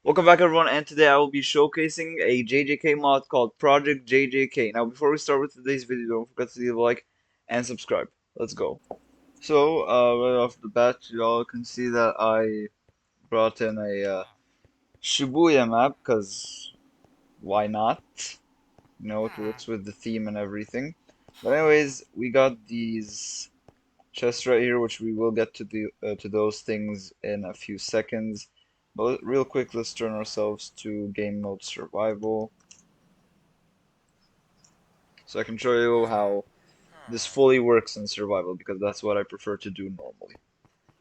Welcome back everyone, and today I will be showcasing a JJK mod called Project JJK. Now before we start with today's video, don't forget to leave a like and subscribe. Let's go. So, right off the bat, y'all can see that I brought in a Shibuya map, because why not? You know, it works with the theme and everything. But anyways, we got these chests right here, which we will get to those things in a few seconds. But real quick, let's turn ourselves to game mode survival, so I can show you how this fully works in survival, because that's what I prefer to do normally.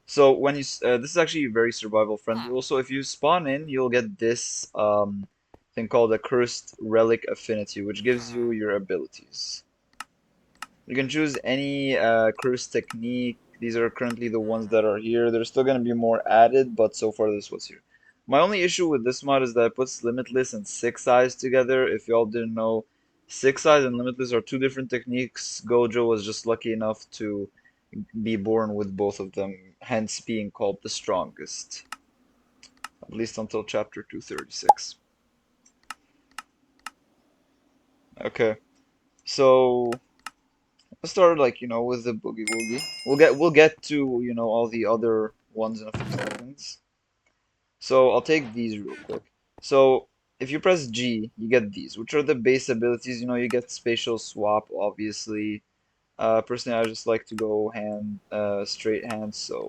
So this is actually very survival friendly. Also, if you spawn in, you'll get this thing called a cursed relic affinity, which gives you your abilities. You can choose any cruise technique. These are currently the ones that are here. There's still going to be more added, but so far this was here. My only issue with this mod is that it puts Limitless and Six Eyes together. If y'all didn't know, Six Eyes and Limitless are two different techniques. Gojo was just lucky enough to be born with both of them, hence being called the strongest, at least until chapter 236. Okay, so let's start with the boogie woogie. We'll get to all the other ones in a few seconds. So I'll take these real quick. So if you press G, you get these, which are the base abilities. You get spatial swap, obviously. Personally, I just like to go straight hands, so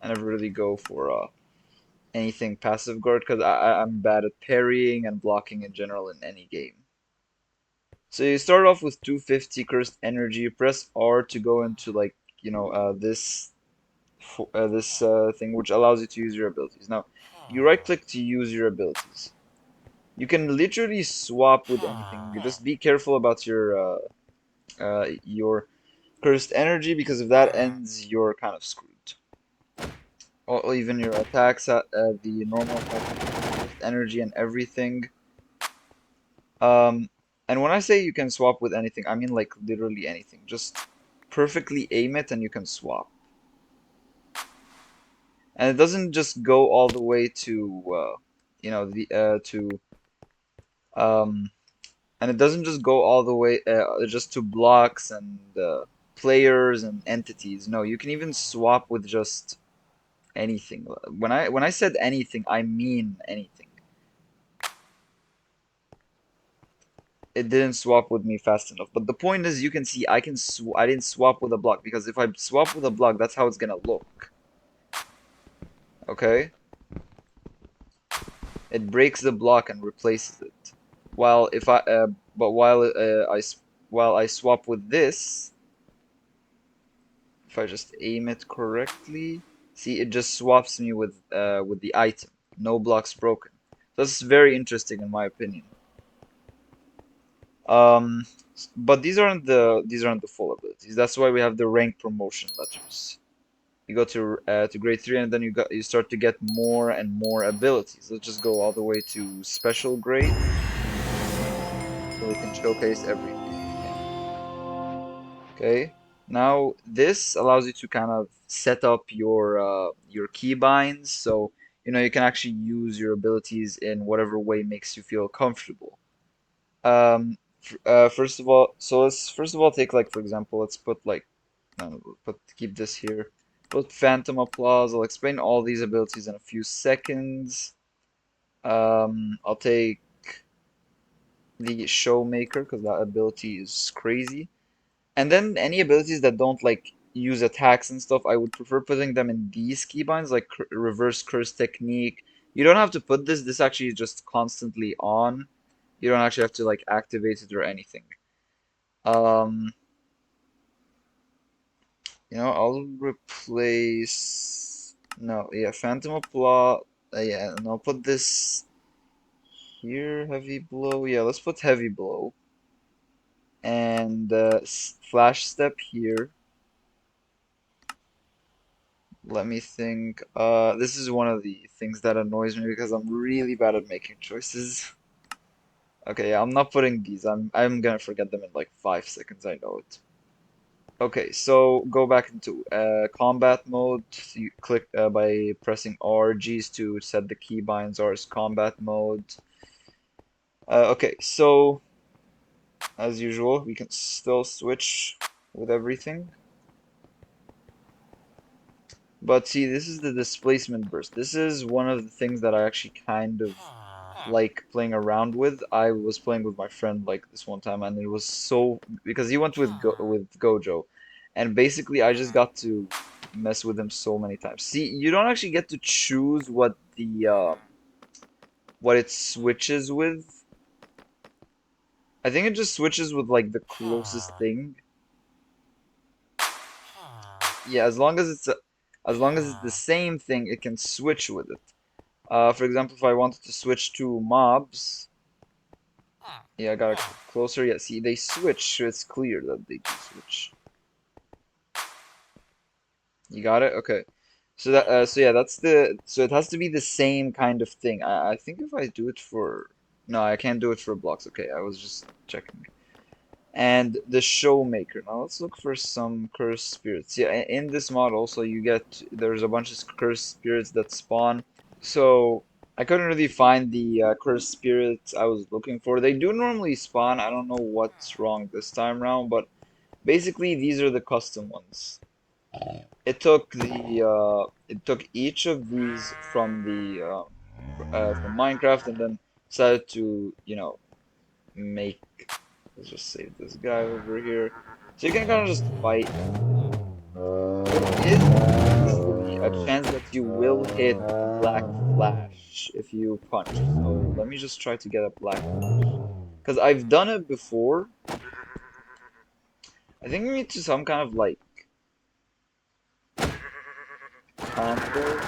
I never really go for anything passive guard, because I'm bad at parrying and blocking in general in any game. So you start off with 250 cursed energy. Press R to go into this thing, which allows you to use your abilities. Now, you right click to use your abilities. You can literally swap with anything. Just be careful about your cursed energy, because if that ends, you're kind of screwed. Or even your attacks at the normal attack, energy and everything. Um, and when I say you can swap with anything, I mean like literally anything. Just perfectly aim it and you can swap. And it doesn't just go all the way to the to um and it doesn't just go all the way just to blocks and players and entities. No, you can even swap with just anything. When I said anything, I mean anything. It didn't swap with me fast enough. But the point is, you can see I didn't swap with a block, because if I swap with a block, that's how it's gonna look. Okay? It breaks the block and replaces it. While if I but while I swap with this, if I just aim it correctly, see, it just swaps me with the item. No blocks broken. That's very interesting in my opinion. Um, but these aren't the full abilities. That's why we have the rank promotion letters. You go to grade 3, and then you start to get more and more abilities. Let's just go all the way to special grade, so we can showcase everything. Okay. Now this allows you to kind of set up your keybinds, so you can actually use your abilities in whatever way makes you feel comfortable. First of all, so let's first of all take, like, for example, let's put like no, keep this here. Put Phantom Applause. I'll explain all these abilities in a few seconds. I'll take the Showmaker, because that ability is crazy. And then any abilities that don't like use attacks and stuff, I would prefer putting them in these keybinds, like Reverse Curse Technique. You don't have to put this. This actually is just constantly on. You don't actually have to like activate it or anything. Um, I'll replace. No, yeah, Phantom Applause. Yeah, and I'll put this here, Heavy Blow. Yeah, let's put Heavy Blow. And Flash Step here. Let me think. This is one of the things that annoys me, because I'm really bad at making choices. Okay, yeah, I'm not putting these. I'm gonna forget them in like 5 seconds. I know it. Okay, so go back into combat mode. You click by pressing R. G's to set the keybinds. R is combat mode. Okay, so as usual, we can still switch with everything. But see, this is the displacement burst. This is one of the things that I actually kind of like playing around with. I was playing with my friend like this one time, and it was so because he went with Gojo, and basically I just got to mess with him so many times. See, you don't actually get to choose what it switches with. I think it just switches with like the closest thing. Yeah, as long as it's the same thing, it can switch with it. For example, if I wanted to switch to mobs, yeah, I gotta click closer. Yeah, see, they switch, so it's clear that they do switch. You got it? Okay. So yeah, so it has to be the same kind of thing. I think if I do it for, no, I can't do it for blocks. Okay, I was just checking. And the Showmaker. Now let's look for some cursed spirits. Yeah, in this mod also there's a bunch of cursed spirits that spawn. So I couldn't really find the cursed spirits I was looking for. They do normally spawn. I don't know what's wrong this time around, but basically these are the custom ones. It took each of these from Minecraft and then decided to make, let's just save this guy over here. So you can kind of just fight them. There is usually a chance that you will hit a black flash if you punch. So let me just try to get a black flash. Because I've done it before. I think we need to some kind of like combo.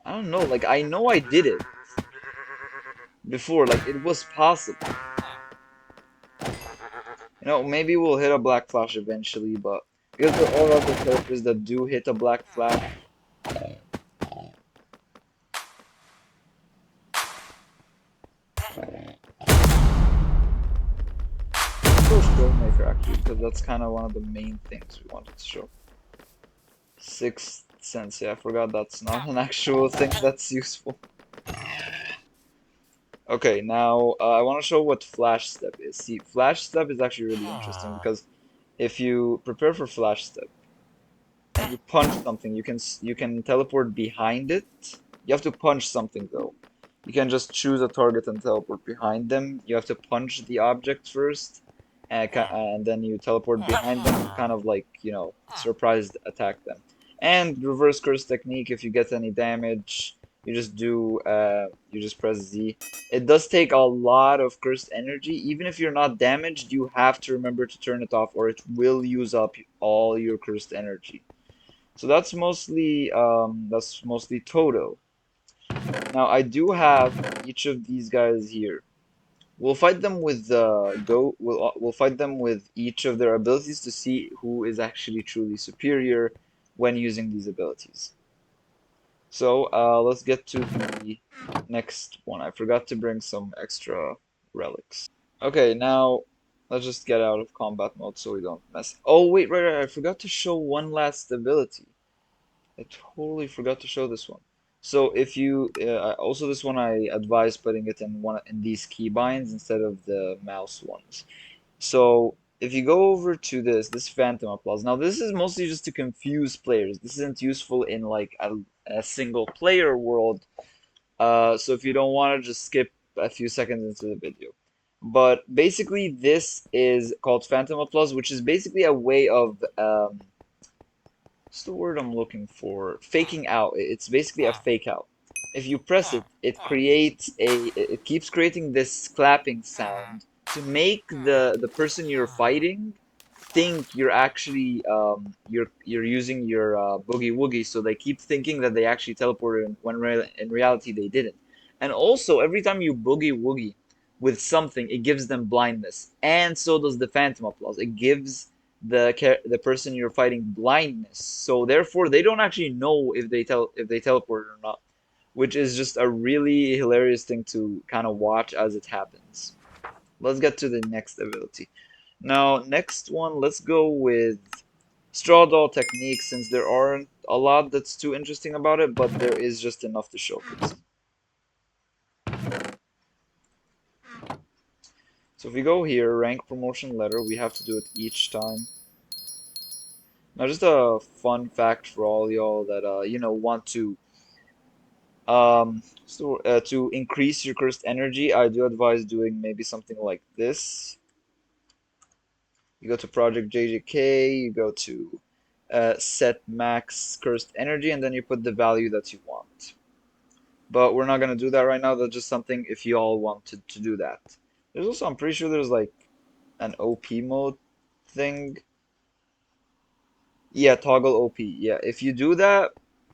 I don't know, like I know I did it before, like it was possible. Maybe we'll hit a black flash eventually, but because there are other characters that do hit a black flash. Show Showmaker actually, because that's kind of one of the main things we wanted to show. Sixth Sense, yeah, I forgot that's not an actual thing that's useful. Okay, now I want to show what Flash Step is. See, Flash Step is actually really interesting because if you prepare for Flash Step and you punch something, you can teleport behind it. You have to punch something though. You can just choose a target and teleport behind them. You have to punch the object first, and then you teleport behind them, kind of like, surprise attack them. And reverse curse technique, if you get any damage, you just press Z. It does take a lot of cursed energy. Even if you're not damaged, you have to remember to turn it off or it will use up all your cursed energy. So that's mostly Toto. Now I do have each of these guys here. We'll fight them with go. We'll fight them with each of their abilities to see who is actually truly superior when using these abilities. So let's get to the next one. I forgot to bring some extra relics. Okay, now let's just get out of combat mode so we don't mess. Oh wait, right. I forgot to show one last ability. I totally forgot to show this one. So if you also this one I advise putting it in these keybinds instead of the mouse ones. So if you go over to this Phantom Applause. Now this is mostly just to confuse players. This isn't useful in like a single player world. So if you don't want to just skip a few seconds into the video. But basically this is called Phantom Applause, which is basically a way of what's the word I'm looking for? Faking out. It's basically a fake out. If you press it, it keeps creating this clapping sound to make the person you're fighting think you're actually you're using your boogie woogie, so they keep thinking that they actually teleported when in reality they didn't. And also, every time you boogie woogie with something, it gives them blindness, and so does the Phantom Applause. It gives the person you're fighting blindness, so therefore they don't actually know if they teleported or not, which is just a really hilarious thing to kind of watch as it happens. Let's get to the next ability. Now, next one, let's go with straw doll technique since there aren't a lot that's too interesting about it, but there is just enough to showcase. So if we go here, rank promotion letter, we have to do it each time. Now, just a fun fact for all y'all that want to increase your cursed energy, I do advise doing maybe something like this. You go to Project JJK, you go to set max cursed energy, and then you put the value that you want. But we're not gonna do that right now. That's just something if you all wanted to do that. There's also, I'm pretty sure there's like an OP mode thing. Yeah, toggle OP. Yeah, if you do that,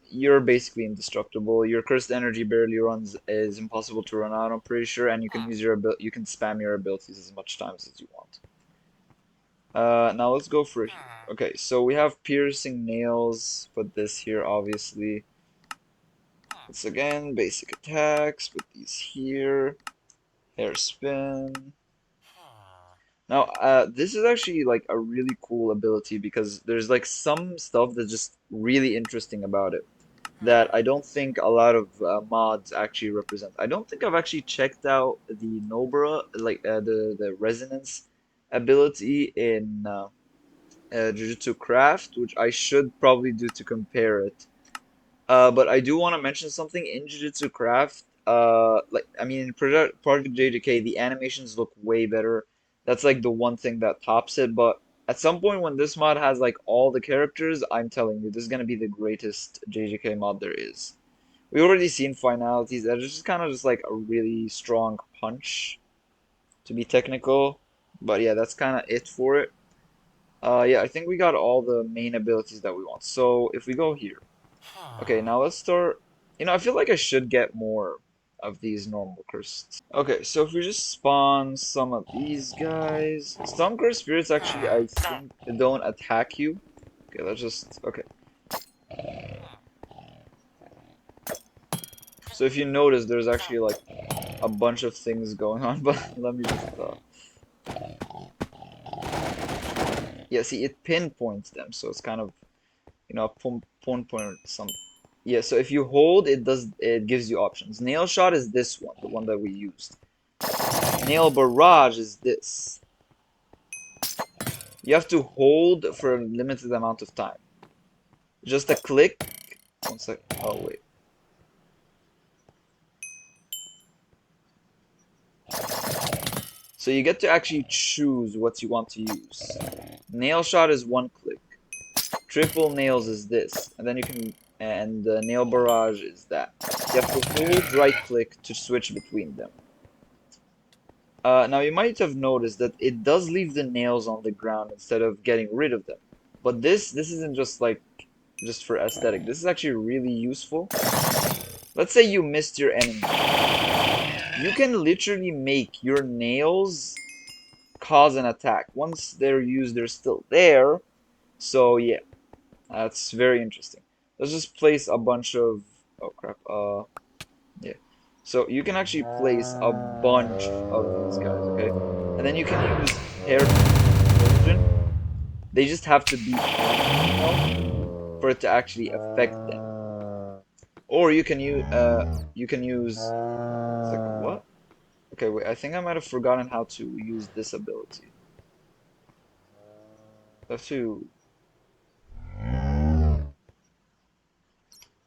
you're basically indestructible. Your cursed energy barely runs, is impossible to run out, I'm pretty sure, and you can use you can spam your abilities as much times as you want. Now let's go for here. Okay, so we have piercing nails. Put this here, obviously. Once again, basic attacks. Put these here. Hair spin. Now, this is actually like a really cool ability because there's like some stuff that's just really interesting about it that I don't think a lot of mods actually represent. I don't think I've actually checked out the Nobra, like the resonance ability in Jujutsu Craft, which I should probably do to compare it. But I do want to mention something in Jujutsu Craft. Like I mean, in Project JJK, the animations look way better. That's like the one thing that tops it. But at some point, when this mod has like all the characters, I'm telling you, this is gonna be the greatest JJK mod there is. We already seen finalities that is just kind of just like a really strong punch, to be technical. But yeah, that's kind of it for it. Yeah, I think we got all the main abilities that we want. So if we go here. Okay, now let's start. I feel like I should get more of these normal cursed. Okay, so if we just spawn some of these guys. Some cursed spirits actually, I think, don't attack you. Okay, let's just. Okay. So if you notice, there's actually like a bunch of things going on, but let me just. Yeah, see, it pinpoints them, so it's kind of, pinpoint some. Yeah, so if you hold, it gives you options. Nail shot is this one, the one that we used. Nail barrage is this. You have to hold for a limited amount of time. Just a click. One sec. Oh, wait. So you get to actually choose what you want to use. Nail shot is one click. Triple nails is this. And then you can. And nail barrage is that. You have to hold right click to switch between them. Now you might have noticed that it does leave the nails on the ground instead of getting rid of them. But this isn't just like just for aesthetic. This is actually really useful. Let's say you missed your enemy. You can literally make your nails cause an attack. Once they're used, they're still there. So yeah, that's very interesting. Let's just place a bunch of oh crap. Yeah. So you can actually place a bunch of these guys, okay? And then you can use hairpin explosion. They just have to be for it to actually affect them. Or you can use second what? Okay, wait, I think I might have forgotten how to use this ability. I have to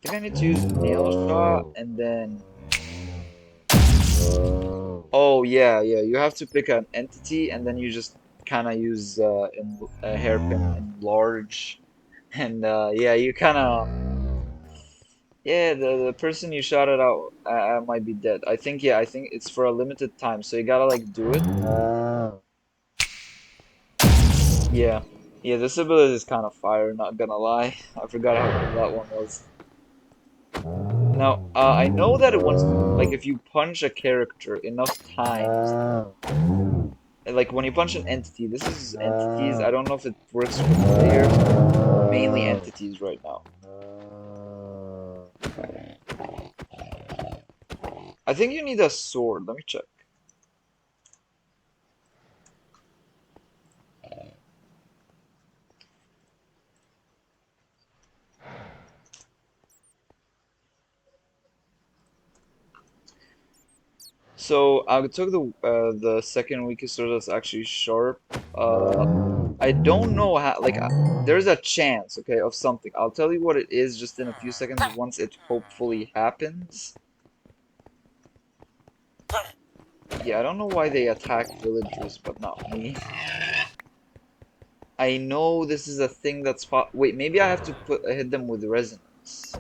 I think I need to use nail shot and then oh yeah, you have to pick an entity and then you just kind of use a hairpin enlarge and yeah, you kind of yeah, the person you shot it out might be dead. I think yeah, I think it's for a limited time, so you gotta like do it. Yeah, yeah, this ability is kind of fire, not gonna lie. I forgot how cool that one was. Now, I know that it wants like if you punch a character enough times, like when you punch an entity, this is entities. I don't know if it works for players, but mainly entities right now. I think you need a sword. Let me check. So I took the second weakest sword that's actually sharp. I don't know how. Like, there's a chance, okay, of something. I'll tell you what it is just in a few seconds once it hopefully happens. Yeah, I don't know why they attack villagers, but not me. I know this is a thing that's wait, maybe I have to hit them with resonance.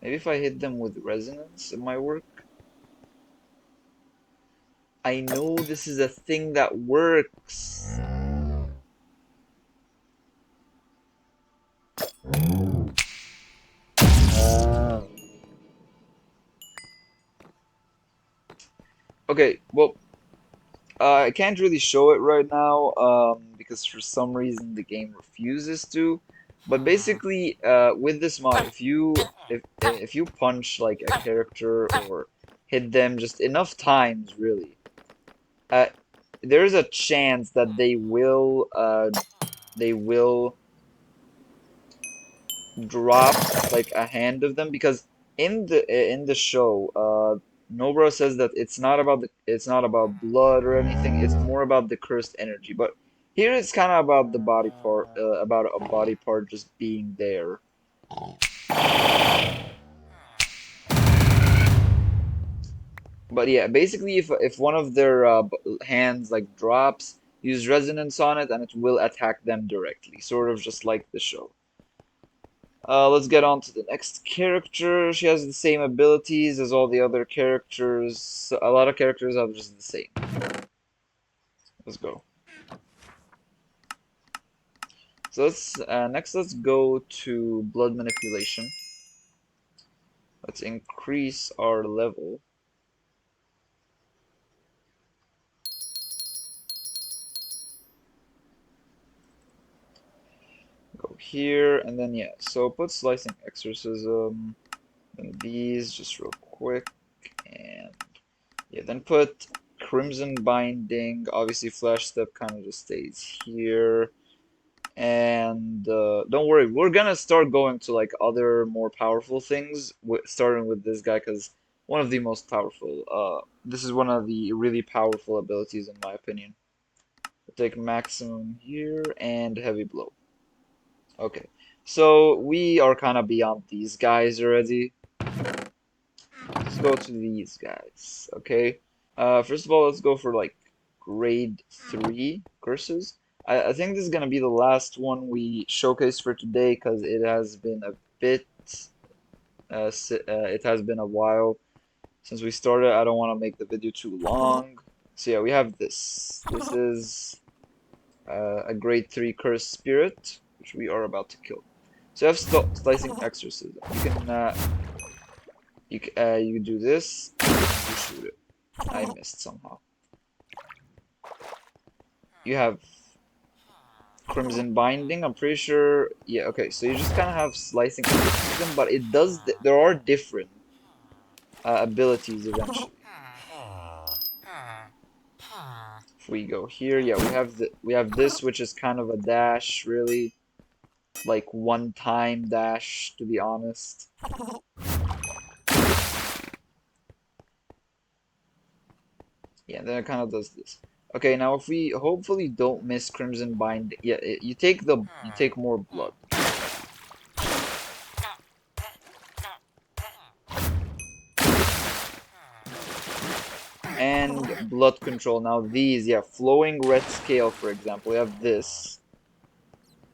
Maybe if I hit them with resonance, it might work. I know this is a thing that works. Okay, well, I can't really show it right now, because for some reason the game refuses to. But basically, with this mod, if you punch like a character or hit them just enough times, really, uh, there's a chance that they will drop like a hand of them because in the show, Nobra says that it's not about blood or anything. It's more about the cursed energy. But here it's kind of about the body part, about a body part just being there. But yeah, basically, if one of their hands like drops, use resonance on it, and it will attack them directly, sort of just like the show. Let's get on to the next character. She has the same abilities as all the other characters. So a lot of characters are just the same. Let's go. So let's go to blood manipulation. Let's increase our level. Go here and then yeah. So put slicing exorcism. Then these just real quick and yeah. Then put crimson binding. Obviously, flash step kind of just stays here. And don't worry, we're gonna start going to like other more powerful things, starting with this guy because one of the most powerful. This is one of the really powerful abilities in my opinion. We'll take maximum here and heavy blow. Okay, so we are kind of beyond these guys already. Let's go to these guys. Okay. First of all, let's go for like grade 3 curses. I think this is gonna be the last one we showcase for today because it has been a bit, it has been a while since we started. I don't want to make the video too long. So yeah, we have this. This is a grade 3 curse spirit, which we are about to kill. So you have slicing exorcism. You do this, you shoot it. I missed somehow. You have Crimson Binding, I'm pretty sure. Yeah, okay, so you just kind of have Slicing Exorcism, but it does. There are different abilities eventually. If we go here, yeah, we have this, which is kind of a dash, really, like one-time dash, to be honest. Yeah, then it kind of does this. Okay, now if we hopefully don't miss Crimson Bind, yeah, you take more blood. And blood control. Now these, yeah, flowing red scale, for example, we have this.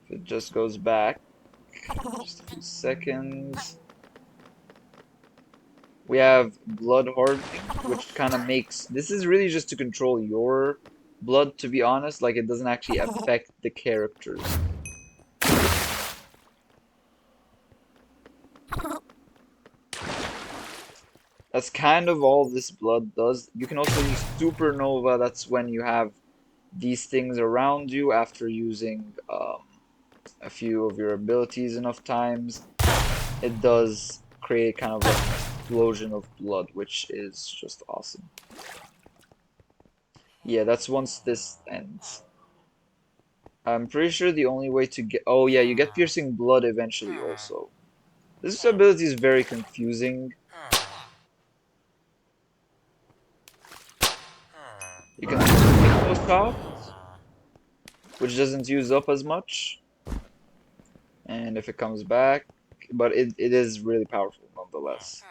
If it just goes back, just a few seconds. We have blood hardening, which kind of makes, this is really just to control your blood, to be honest, like it doesn't actually affect the characters. That's kind of all this blood does. You can also use supernova, that's when you have these things around you after using a few of your abilities enough times. It does create kind of like an explosion of blood, which is just awesome. Yeah, that's once this ends. I'm pretty sure the only way to get... Oh yeah, you get piercing blood eventually also. This ability is very confusing. You can Echo Shot, which doesn't use up as much, and if it comes back, but it is really powerful nonetheless.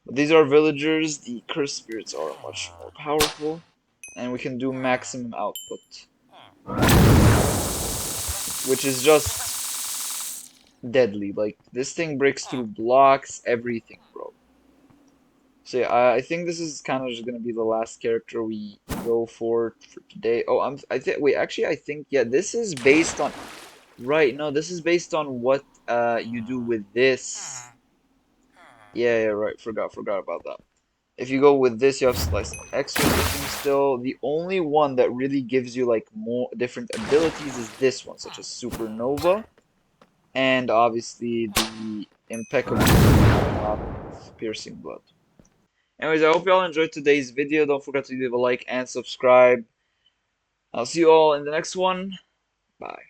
But these are villagers, the cursed spirits are much more powerful, and we can do maximum output, which is just deadly. Like, this thing breaks through blocks, everything, bro. So yeah, I think this is kind of just gonna be the last character we go for today. Oh, I think wait, actually, I think yeah, this is based on right. No, this is based on what you do with this. Yeah, yeah, right. Forgot about that. If you go with this, you have Slice of Exorcism still. The only one that really gives you like more different abilities is this one, such as Supernova, and obviously the Impeccable Piercing Blood. Anyways, I hope you all enjoyed today's video. Don't forget to leave a like and subscribe. I'll see you all in the next one. Bye.